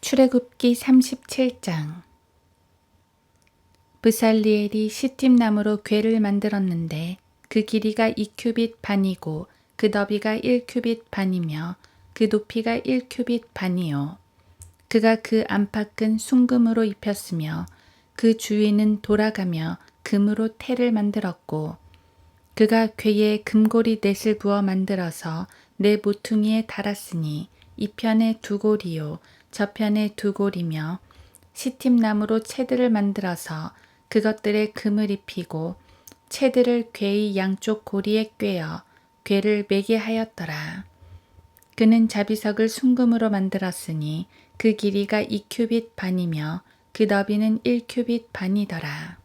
출애굽기 37장. 브살리엘이 시팀나무로 궤를 만들었는데 그 길이가 2규빗 반이고 그 너비가 1규빗 반이며 그 높이가 1규빗 반이요. 그가 그 안팎은 순금으로 입혔으며 그 주위는 돌아가며 금으로 태를 만들었고 그가 궤에 금고리 넷을 부어 만들어서 네 모퉁이에 달았으니 이 편에 두 고리요 저편에 두 고리며 시팀나무로 채들을 만들어서 그것들에 금을 입히고 채들을 궤의 양쪽 고리에 꿰어 궤를 매게 하였더라. 그는 자비석을 순금으로 만들었으니 그 길이가 2규빗 반이며 그 너비는 1규빗 반이더라.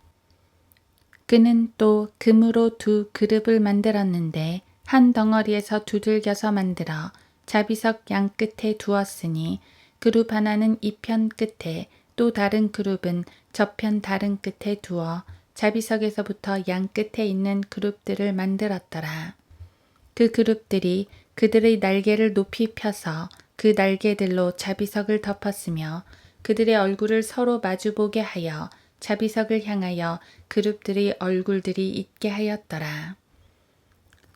그는 또 금으로 두 그룹을 만들었는데 한 덩어리에서 두들겨서 만들어 자비석 양 끝에 두었으니 그룹 하나는 이 편 끝에 또 다른 그룹은 저편 다른 끝에 두어 자비석에서부터 양 끝에 있는 그룹들을 만들었더라. 그 그룹들이 그들의 날개를 높이 펴서 그 날개들로 자비석을 덮었으며 그들의 얼굴을 서로 마주보게 하여 자비석을 향하여 그룹들의 얼굴들이 있게 하였더라.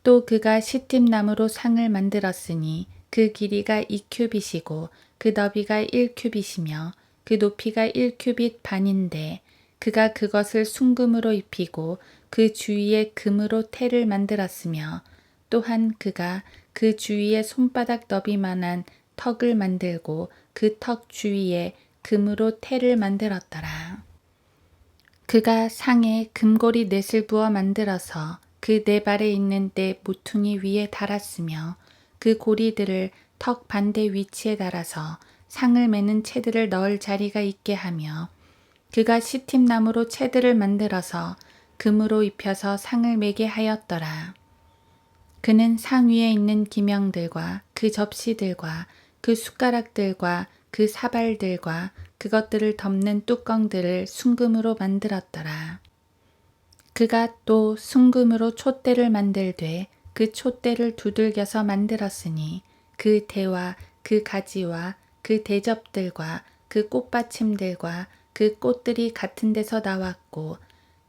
또 그가 시팀나무로 상을 만들었으니 그 길이가 2규빗이고 그 너비가 1규빗이며 그 높이가 1규빗 반인데 그가 그것을 순금으로 입히고 그 주위에 금으로 태를 만들었으며 또한 그가 그 주위에 손바닥 너비만한 턱을 만들고 그 턱 주위에 금으로 태를 만들었더라. 그가 상에 금고리 넷을 부어 만들어서 그 네 발에 있는 네 모퉁이 위에 달았으며 그 고리들을 턱 반대 위치에 달아서 상을 매는 채들을 넣을 자리가 있게 하며 그가 시팀나무로 채들을 만들어서 금으로 입혀서 상을 매게 하였더라. 그는 상 위에 있는 기명들과 그 접시들과 그 숟가락들과 그 사발들과 그것들을 덮는 뚜껑들을 순금으로 만들었더라. 그가 또 순금으로 촛대를 만들되 그 촛대를 두들겨서 만들었으니 그 대와 그 가지와 그 대접들과 그 꽃받침들과 그 꽃들이 같은 데서 나왔고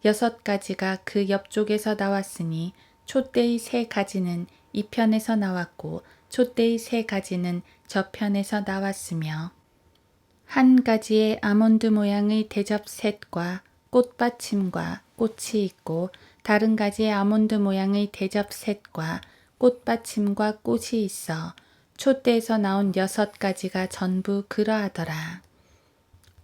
6가지가 그 옆쪽에서 나왔으니 촛대의 3가지는 이 편에서 나왔고 촛대의 3가지는 저 편에서 나왔으며 한 가지에 아몬드 모양의 대접 셋과 꽃받침과 꽃이 있고 다른 가지에 아몬드 모양의 대접 셋과 꽃받침과 꽃이 있어 촛대에서 나온 6가지가 전부 그러하더라.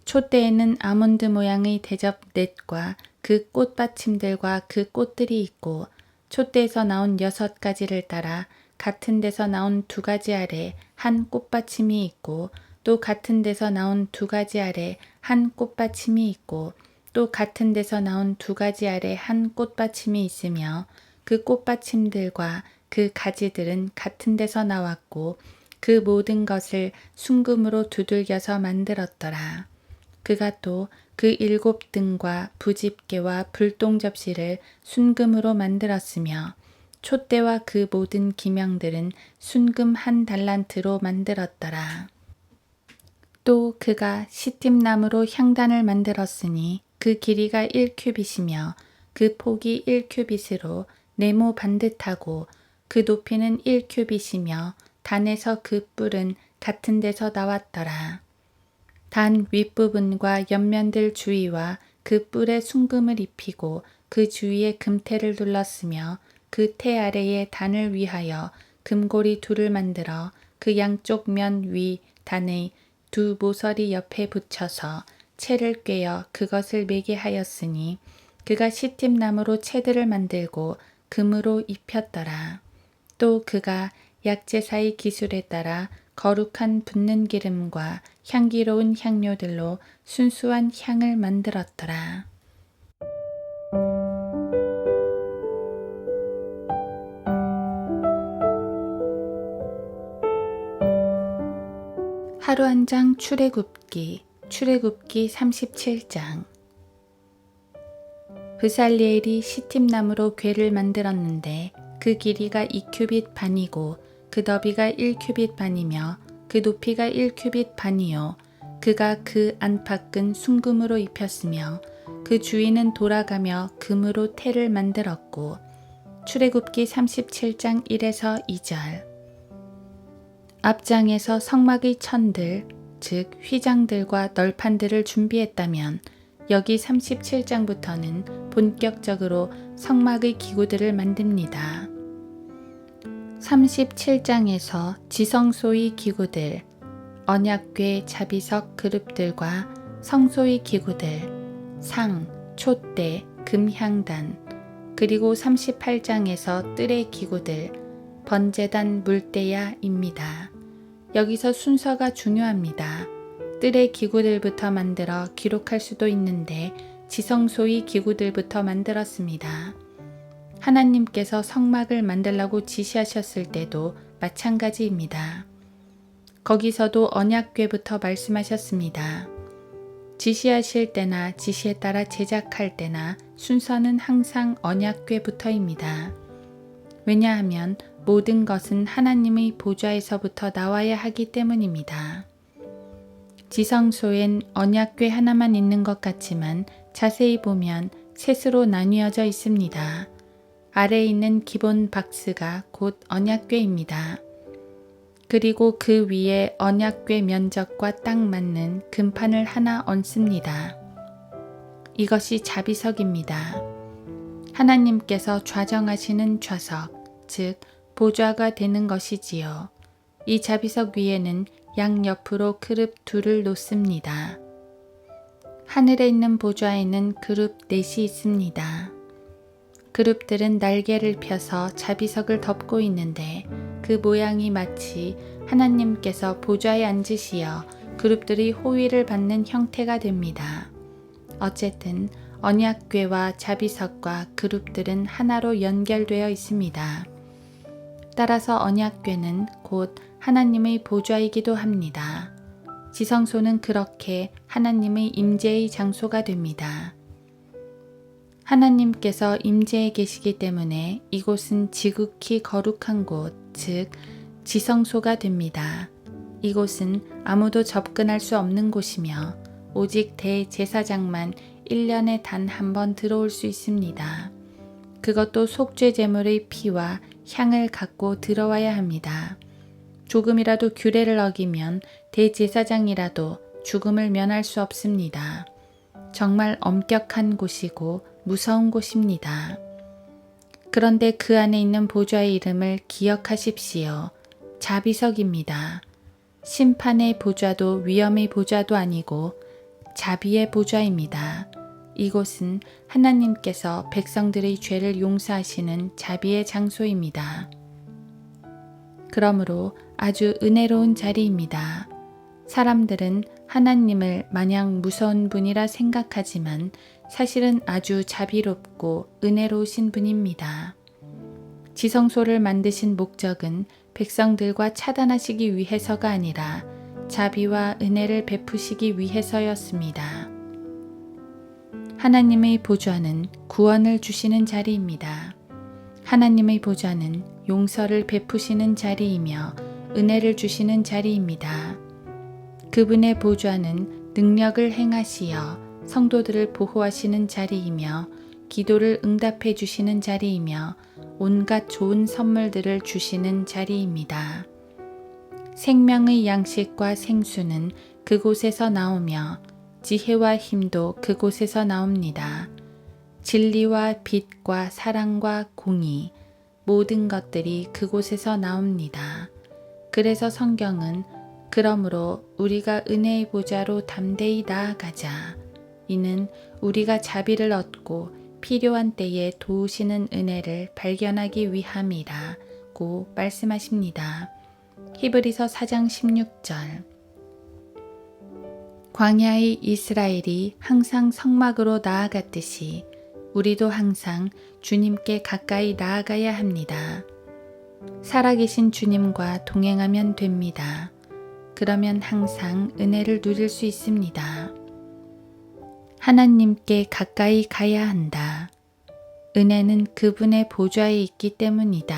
촛대에는 아몬드 모양의 대접 넷과 그 꽃받침들과 그 꽃들이 있고 촛대에서 나온 6가지를 따라 같은 데서 나온 2가지 아래 한 꽃받침이 있고 또 같은 데서 나온 2가지 아래 한 꽃받침이 있고 또 같은 데서 나온 2가지 아래 한 꽃받침이 있으며 그 꽃받침들과 그 가지들은 같은 데서 나왔고 그 모든 것을 순금으로 두들겨서 만들었더라. 그가 또 그 7등과 부집개와 불똥접시를 순금으로 만들었으며 촛대와 그 모든 기명들은 순금 1달란트로 만들었더라. 또 그가 시팀나무로 향단을 만들었으니 그 길이가 1규빗이며 그 폭이 1규빗으로 네모 반듯하고 그 높이는 1규빗이며 단에서 그 뿔은 같은 데서 나왔더라. 단 윗부분과 옆면들 주위와 그 뿔에 순금을 입히고 그 주위에 금태를 둘렀으며 그 태 아래에 단을 위하여 금고리 2를 만들어 그 양쪽 면 위 단의 2 모서리 옆에 붙여서 채를 꿰어 그것을 매게 하였으니 그가 시팀나무로 채들을 만들고 금으로 입혔더라. 또 그가 약제사의 기술에 따라 거룩한 붓는 기름과 향기로운 향료들로 순수한 향을 만들었더라. 하루 한 장 출애굽기 37장. 브살리엘이 시팀나무로 궤를 만들었는데 그 길이가 2규빗 반이고 그 너비가 1규빗 반이며 그 높이가 1규빗 반이요. 그가 그 안팎은 순금으로 입혔으며 그 주인은 돌아가며 금으로 태를 만들었고. 출애굽기 37장 1에서 2절. 앞장에서 성막의 천들, 즉 휘장들과 널판들을 준비했다면 여기 37장부터는 본격적으로 성막의 기구들을 만듭니다. 37장에서 지성소의 기구들, 언약궤 자비석 그룹들과 성소의 기구들, 상, 촛대, 금향단, 그리고 38장에서 뜰의 기구들, 번제단 물대야입니다. 여기서 순서가 중요합니다. 뜰의 기구들부터 만들어 기록할 수도 있는데 지성소의 기구들부터 만들었습니다. 하나님께서 성막을 만들라고 지시하셨을 때도 마찬가지입니다. 거기서도 언약궤부터 말씀하셨습니다. 지시하실 때나 지시에 따라 제작할 때나 순서는 항상 언약궤부터입니다. 왜냐하면 모든 것은 하나님의 보좌에서부터 나와야 하기 때문입니다. 지성소엔 언약궤 하나만 있는 것 같지만 자세히 보면 셋으로 나뉘어져 있습니다. 아래에 있는 기본 박스가 곧 언약궤입니다. 그리고 그 위에 언약궤 면적과 딱 맞는 금판을 하나 얹습니다. 이것이 자비석입니다. 하나님께서 좌정하시는 좌석, 즉 보좌가 되는 것이지요. 이 자비석 위에는 양옆으로 그룹 둘을 놓습니다. 하늘에 있는 보좌에는 그룹 넷이 있습니다. 그룹들은 날개를 펴서 자비석을 덮고 있는데 그 모양이 마치 하나님께서 보좌에 앉으시어 그룹들이 호위를 받는 형태가 됩니다. 어쨌든 언약궤와 자비석과 그룹들은 하나로 연결되어 있습니다. 따라서 언약궤는 곧 하나님의 보좌이기도 합니다. 지성소는 그렇게 하나님의 임재의 장소가 됩니다. 하나님께서 임재해 계시기 때문에 이곳은 지극히 거룩한 곳, 즉 지성소가 됩니다. 이곳은 아무도 접근할 수 없는 곳이며 오직 대제사장만 1년에 단 한 번 들어올 수 있습니다. 그것도 속죄 제물의 피와 향을 갖고 들어와야 합니다. 조금이라도 규례를 어기면 대제사장이라도 죽음을 면할 수 없습니다. 정말 엄격한 곳이고 무서운 곳입니다. 그런데 그 안에 있는 보좌의 이름을 기억하십시오. 자비석입니다. 심판의 보좌도 위엄의 보좌도 아니고 자비의 보좌입니다. 이곳은 하나님께서 백성들의 죄를 용서하시는 자비의 장소입니다. 그러므로 아주 은혜로운 자리입니다. 사람들은 하나님을 마냥 무서운 분이라 생각하지만 사실은 아주 자비롭고 은혜로우신 분입니다. 지성소를 만드신 목적은 백성들과 차단하시기 위해서가 아니라 자비와 은혜를 베푸시기 위해서였습니다. 하나님의 보좌는 구원을 주시는 자리입니다. 하나님의 보좌는 용서를 베푸시는 자리이며 은혜를 주시는 자리입니다. 그분의 보좌는 능력을 행하시어 성도들을 보호하시는 자리이며 기도를 응답해 주시는 자리이며 온갖 좋은 선물들을 주시는 자리입니다. 생명의 양식과 생수는 그곳에서 나오며 지혜와 힘도 그곳에서 나옵니다. 진리와 빛과 사랑과 공의, 모든 것들이 그곳에서 나옵니다. 그래서 성경은 그러므로 우리가 은혜의 보좌로 담대히 나아가자. 이는 우리가 자비를 얻고 필요한 때에 도우시는 은혜를 발견하기 위함이라고 말씀하십니다. 히브리서 4장 16절. 광야의 이스라엘이 항상 성막으로 나아갔듯이 우리도 항상 주님께 가까이 나아가야 합니다. 살아계신 주님과 동행하면 됩니다. 그러면 항상 은혜를 누릴 수 있습니다. 하나님께 가까이 가야 한다. 은혜는 그분의 보좌에 있기 때문이다.